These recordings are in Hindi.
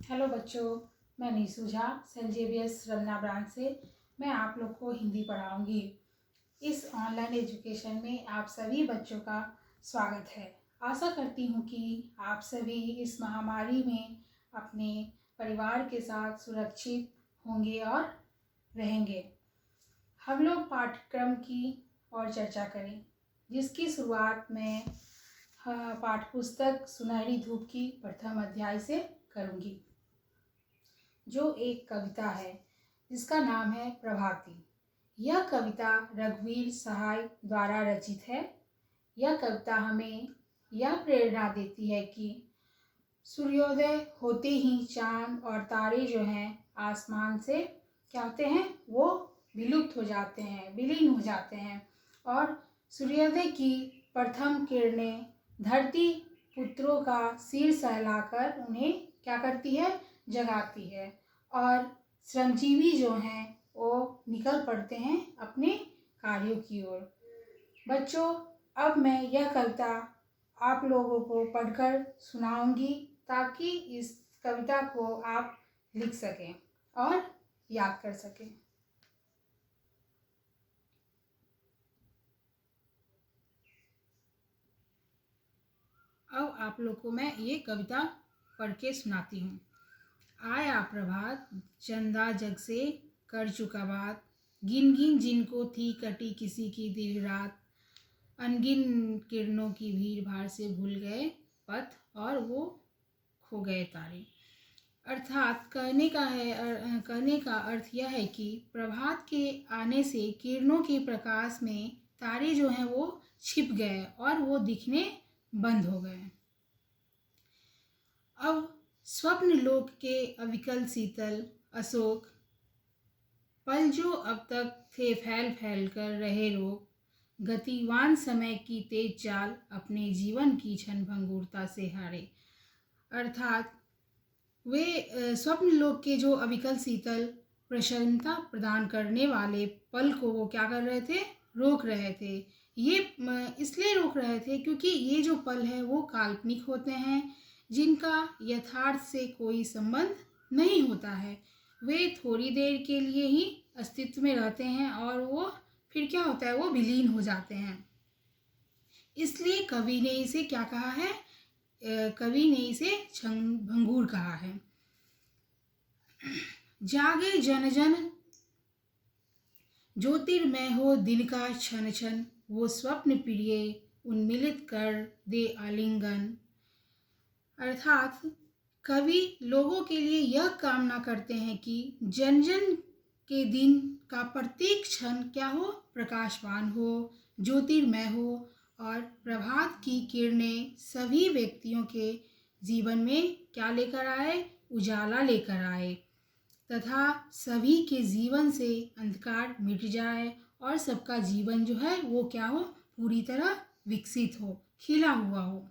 हेलो बच्चों, मैं Neesu Jha saint Xavier's Ramna branch से मैं आप लोग को हिंदी पढ़ाऊंगी। इस ऑनलाइन एजुकेशन में आप सभी बच्चों का स्वागत है। आशा करती हूँ कि आप सभी इस महामारी में अपने परिवार के साथ सुरक्षित होंगे और रहेंगे। हम लोग पाठ्यक्रम की और चर्चा करें, जिसकी शुरुआत मैं पाठ्यपुस्तक सुनहरी धूप की प्रथम अध्याय से करूँगी, जो एक कविता है जिसका नाम है प्रभाती। यह कविता रघुवीर सहाय द्वारा रचित है। यह कविता हमें यह प्रेरणा देती है कि सूर्योदय होते ही चांद और तारे जो हैं आसमान से क्या होते हैं, वो विलुप्त हो जाते हैं, विलीन हो जाते हैं, और सूर्योदय की प्रथम किरणें धरती पुत्रों का सिर सहलाकर उन्हें क्या करती है, जगाती है, और श्रमजीवी जो हैं वो निकल पड़ते हैं अपने कार्यों की ओर। बच्चों, अब मैं यह कविता आप लोगों को पढ़कर सुनाऊंगी ताकि इस कविता को आप लिख सकें और याद कर सकें। अब आप लोग को मैं ये कविता पढ़ के सुनाती हूँ। आया प्रभात, चंदा जग से कर चुका बात, गिन गिन जिनको थी कटी किसी की दीर्घ रात, अनगिन किरणों की भीड़ भाड़ से भूल गए पथ और वो खो गए तारे। अर्थात कहने का अर्थ यह है कि प्रभात के आने से किरणों के प्रकाश में तारे जो हैं वो छिप गए और वो दिखने बंद हो गए। अब स्वप्न लोक के अविकल शीतल अशोक पल जो अब तक थे फैल फैल कर रहे रोक, गतिवान समय की तेज चाल अपने जीवन की क्षणभंगुरता से हारे। अर्थात वे स्वप्न लोक के जो अविकल शीतल प्रसन्नता प्रदान करने वाले पल को वो क्या कर रहे थे, रोक रहे थे। ये इसलिए रोक रहे थे क्योंकि ये जो पल है वो काल्पनिक होते हैं, जिनका यथार्थ से कोई संबंध नहीं होता है। वे थोड़ी देर के लिए ही अस्तित्व में रहते हैं और वो फिर क्या होता है, वो विलीन हो जाते हैं। इसलिए कवि ने इसे क्या कहा है, कवि ने इसे क्षणभंगुर कहा है। जागे जन जन ज्योतिर्मय हो दिन का क्षण क्षण, वो स्वप्न प्रिय उन्मिलित कर दे आलिंगन। अर्थात कवि लोगों के लिए यह कामना करते हैं कि जन जन के दिन का प्रत्येक क्षण क्या हो, प्रकाशवान हो, ज्योतिर्मय हो, और प्रभात की किरणें सभी व्यक्तियों के जीवन में क्या लेकर आए, उजाला लेकर आए, तथा सभी के जीवन से अंधकार मिट जाए और सबका जीवन जो है वो क्या हो, पूरी तरह विकसित हो, खिला हुआ हो।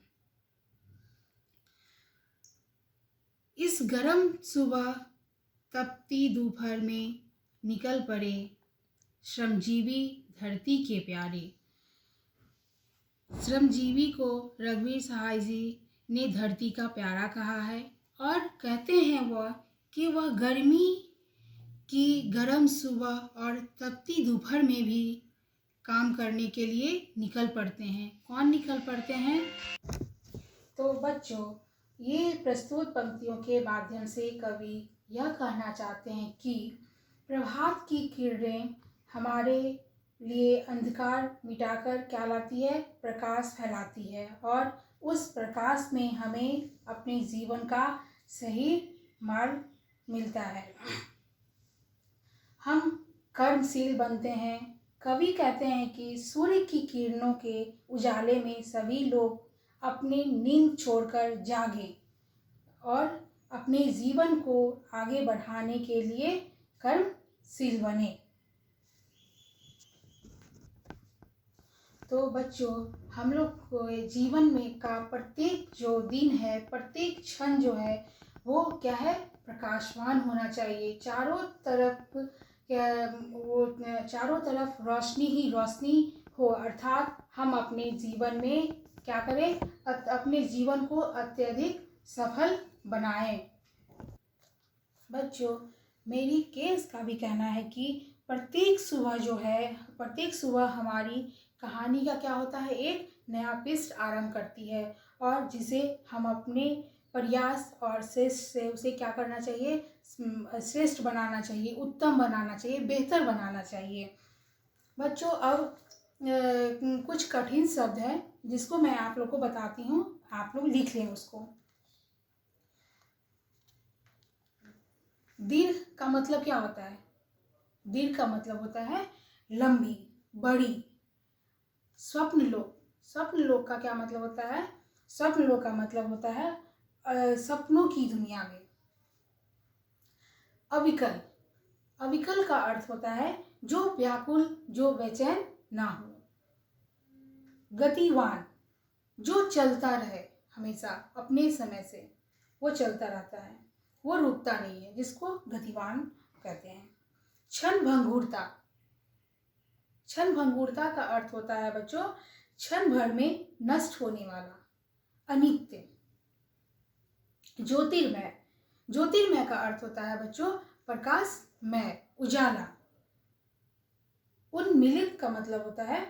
इस गर्म सुबह तपती दोपहर में निकल पड़े श्रमजीवी धरती के प्यारे। श्रमजीवी को रघुवीर सहाय जी ने धरती का प्यारा कहा है और कहते हैं वह कि वह गर्मी की गर्म सुबह और तपती दोपहर में भी काम करने के लिए निकल पड़ते हैं। कौन निकल पड़ते हैं? तो बच्चों, ये प्रस्तुत पंक्तियों के माध्यम से कवि यह कहना चाहते हैं कि प्रभात की किरणें हमारे लिए अंधकार मिटाकर क्या लाती है, प्रकाश फैलाती है, और उस प्रकाश में हमें अपने जीवन का सही मार्ग मिलता है। हम कर्मशील बनते हैं। कवि कहते हैं कि सूर्य की किरणों के उजाले में सभी लोग अपनी नींद छोड़कर जागें और अपने जीवन को आगे बढ़ाने के लिए कर्मशील बने। तो बच्चों, हम लोग को जीवन में का प्रत्येक जो दिन है, प्रत्येक क्षण जो है वो क्या है, प्रकाशवान होना चाहिए। चारों तरफ रोशनी ही रोशनी हो। अर्थात हम अपने जीवन में क्या करें, अपने जीवन को अत्यधिक सफल बनाएं। बच्चों, मेरी केस का भी कहना है कि प्रत्येक सुबह हमारी कहानी का क्या होता है, एक नया पृष्ठ आरंभ करती है और जिसे हम अपने प्रयास और श्रेष्ठ से उसे क्या करना चाहिए, श्रेष्ठ बनाना चाहिए, उत्तम बनाना चाहिए, बेहतर बनाना चाहिए। बच्चों, अब कुछ कठिन शब्द हैं जिसको मैं आप लोग को बताती हूँ, आप लोग लिख लें उसको। दीर्घ का मतलब क्या होता है? दीर्घ का मतलब होता है लंबी, बड़ी। स्वप्नलोक का क्या मतलब होता है? स्वप्नलोक का मतलब होता है सपनों की दुनिया में। अविकल, अविकल का अर्थ होता है जो व्याकुल, जो बेचैन ना हो। गतिवान, जो चलता रहे, हमेशा अपने समय से वो चलता रहता है, वो रुकता नहीं है, जिसको गतिवान कहते हैं। क्षणभंगुरता, क्षणभंगुरता का अर्थ होता है बच्चों क्षण भर में नष्ट होने वाला, अनित्य। ज्योतिर्मय, ज्योतिर्मय का अर्थ होता है बच्चों प्रकाशमय, उजाला। उन्मिलित का मतलब होता है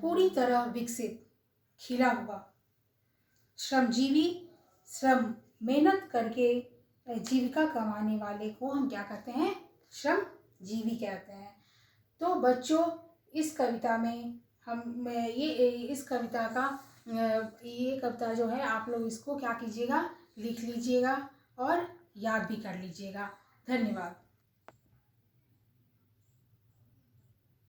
पूरी तरह विकसित, खिला हुआ। श्रमजीवी, श्रम, मेहनत करके जीविका कमाने वाले को हम क्या कहते हैं? श्रमजीवी कहते हैं। तो बच्चों, इस कविता में इस कविता का ये कविता जो है आप लोग इसको क्या कीजिएगा, लिख लीजिएगा और याद भी कर लीजिएगा। धन्यवाद।